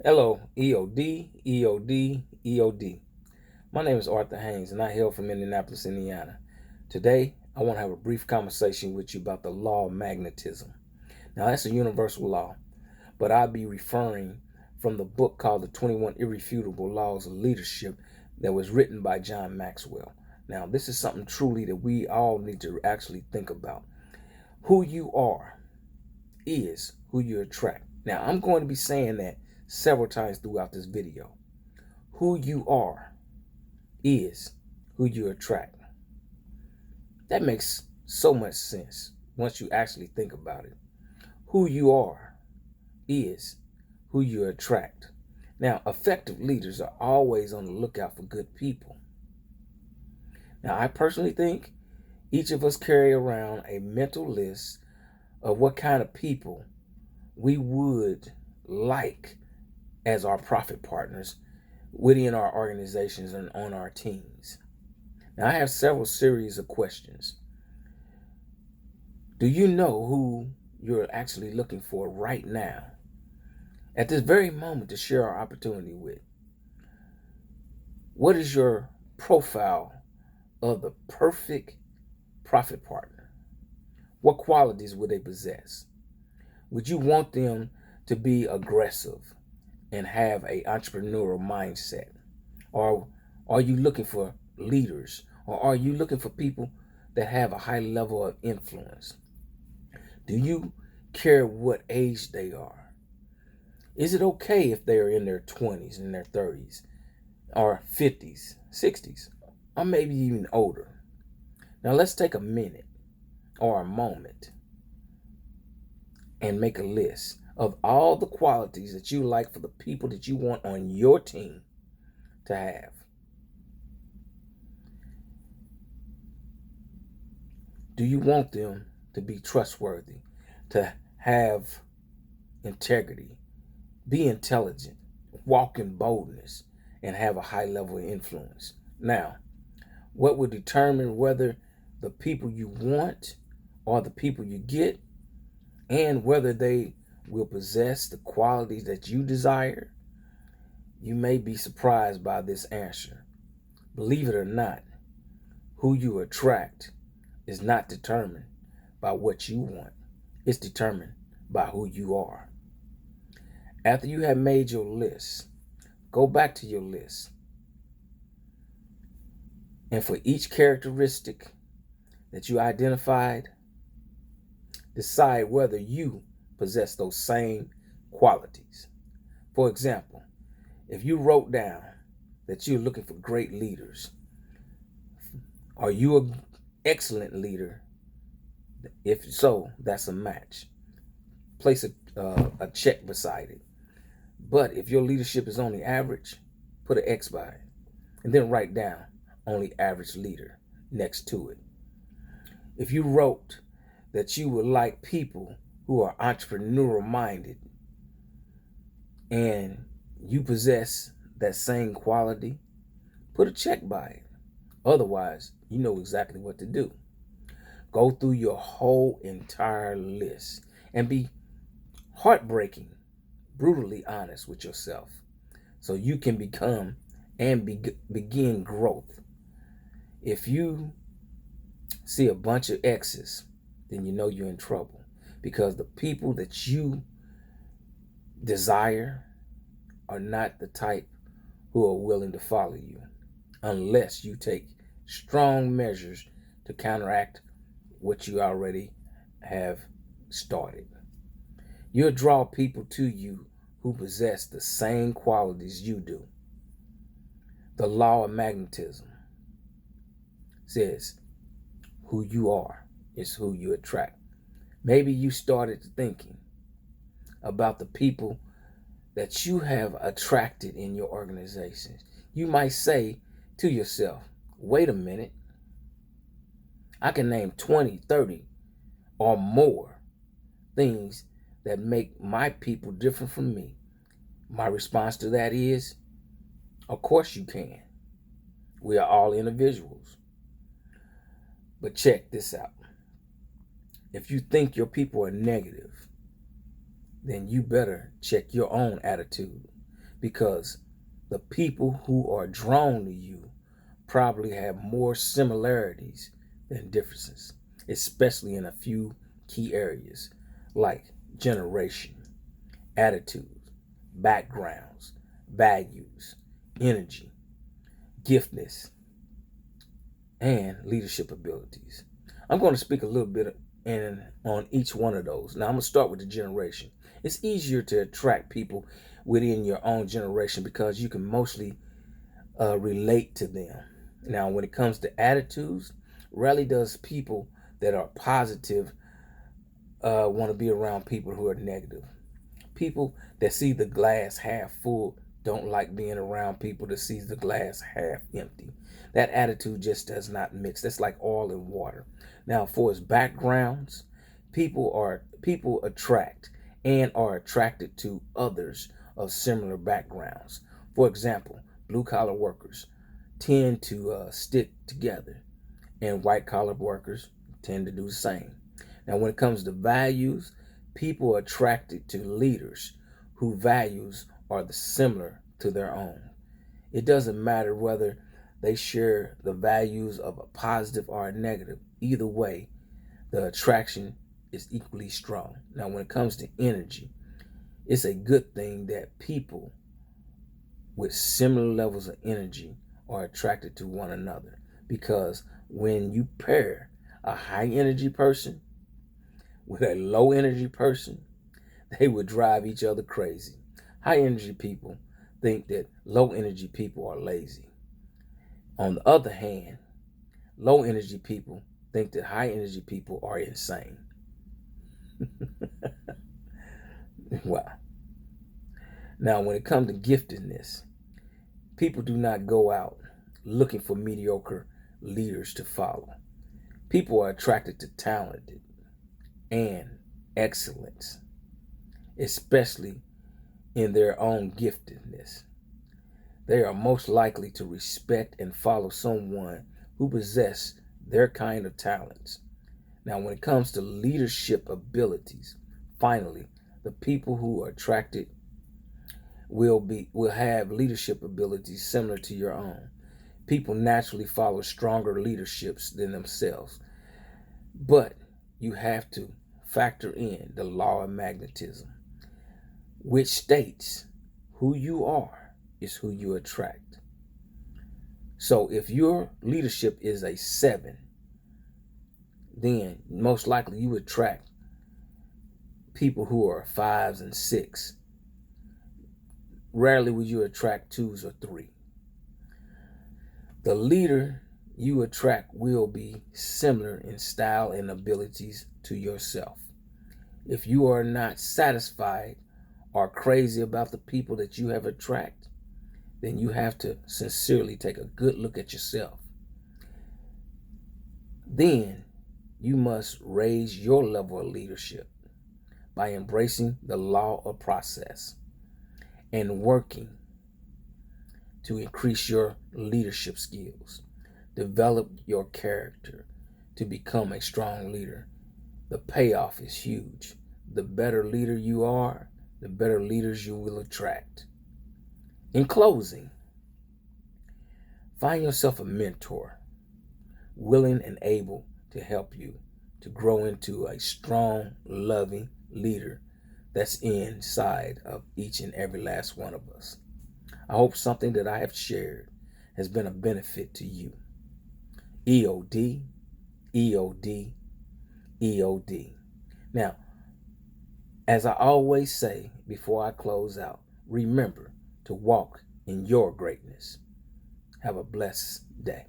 Hello, EOD, EOD, EOD. My name is Arthur Haynes, and I hail from Indianapolis, Indiana. Today, I want to have a brief conversation with you about the law of magnetism. Now, that's a universal law, but I'll be referring from the book called The 21 Irrefutable Laws of Leadership that was written by John Maxwell. Now, this is something truly that we all need to actually think about. Who you are is who you attract. Now, I'm going to be saying that several times throughout this video. Who you are is who you attract. That makes so much sense once you actually think about it. Who you are is who you attract. Now, effective leaders are always on the lookout for good people. Now, I personally think each of us carry around a mental list of what kind of people we would like as our profit partners within our organizations and on our teams. Now, I have several series of questions. Do you know who you're actually looking for right now, at this very moment, to share our opportunity with? What is your profile of the perfect profit partner? What qualities would they possess? Would you want them to be aggressive and have an entrepreneurial mindset? Or are you looking for leaders? Or are you looking for people that have a high level of influence? Do you care what age they are? Is it okay if they are in their 20s and their 30s or 50s, 60s, or maybe even older? Now let's take a minute or a moment and make a list of all the qualities that you like for the people that you want on your team to have. Do you want them to be trustworthy, to have integrity, be intelligent, walk in boldness, and have a high level of influence? Now, what will determine whether the people you want are the people you get, and whether they will possess the qualities that you desire? You may be surprised by this answer. Believe it or not, who you attract is not determined by what you want. It's determined by who you are. After you have made your list, go back to your list. And for each characteristic that you identified, decide whether you possess those same qualities. For example, if you wrote down that you're looking for great leaders, are you an excellent leader? If so, that's a match. Place a check beside it. But if your leadership is only average, put an X by it. And then write down only average leader next to it. If you wrote that you would like people who are entrepreneurial minded and you possess that same quality, put a check by it. Otherwise, you know exactly what to do. Go through your whole entire list and be heartbreaking, brutally honest with yourself so you can become and begin growth. If you see a bunch of X's, then you know you're in trouble, because the people that you desire are not the type who are willing to follow you unless you take strong measures to counteract what you already have started. You'll draw people to you who possess the same qualities you do. The law of magnetism says who you are is who you attract. Maybe you started thinking about the people that you have attracted in your organization. You might say to yourself, wait a minute, I can name 20, 30 or more things that make my people different from me. My response to that is, of course you can. We are all individuals. But check this out. If you think your people are negative, then you better check your own attitude. because the people who are drawn to you probably have more similarities than differences, especially in a few key areas like generation, attitudes, backgrounds, values, energy, giftedness, and leadership abilities. I'm going to speak a little bit on each one of those. Now, I'm going to start with the generation. It's easier to attract people within your own generation because you can mostly relate to them. Now, when it comes to attitudes, rarely does people that are positive want to be around people who are negative. People that see the glass half full don't like being around people that sees the glass half empty. That attitude just does not mix. That's like oil and water. Now, for its backgrounds, people attract and are attracted to others of similar backgrounds. For example, blue collar workers tend to stick together, and white collar workers tend to do the same. Now, when it comes to values, people are attracted to leaders whose values are similar to their own. It doesn't matter whether they share the values of a positive or a negative. Either way, the attraction is equally strong. Now, when it comes to energy, it's a good thing that people with similar levels of energy are attracted to one another, because when you pair a high energy person with a low energy person, they would drive each other crazy. High energy people think that low energy people are lazy. On the other hand, low energy people think that high energy people are insane. Wow. Now, when it comes to giftedness, people do not go out looking for mediocre leaders to follow. People are attracted to talented and excellence, especially in their own giftedness. They are most likely to respect and follow someone who possesses their kind of talents. Now, when it comes to leadership abilities, finally, the people who are attracted will have leadership abilities similar to your own. People naturally follow stronger leaderships than themselves, but you have to factor in the law of magnetism, which states who you are is who you attract. So if your leadership is a 7, then most likely you attract people who are 5s and 6. Rarely would you attract 2s or 3. The leader you attract will be similar in style and abilities to yourself. If you are not satisfied or crazy about the people that you have attracted, then you have to sincerely take a good look at yourself. Then you must raise your level of leadership by embracing the law of process and working to increase your leadership skills. Develop your character to become a strong leader. The payoff is huge. The better leader you are, the better leaders you will attract. In closing, find yourself a mentor, willing and able to help you to grow into a strong, loving leader that's inside of each and every last one of us. I hope something that I have shared has been a benefit to you. EOD, EOD, EOD. Now, as I always say before I close out, remember to walk in your greatness. Have a blessed day.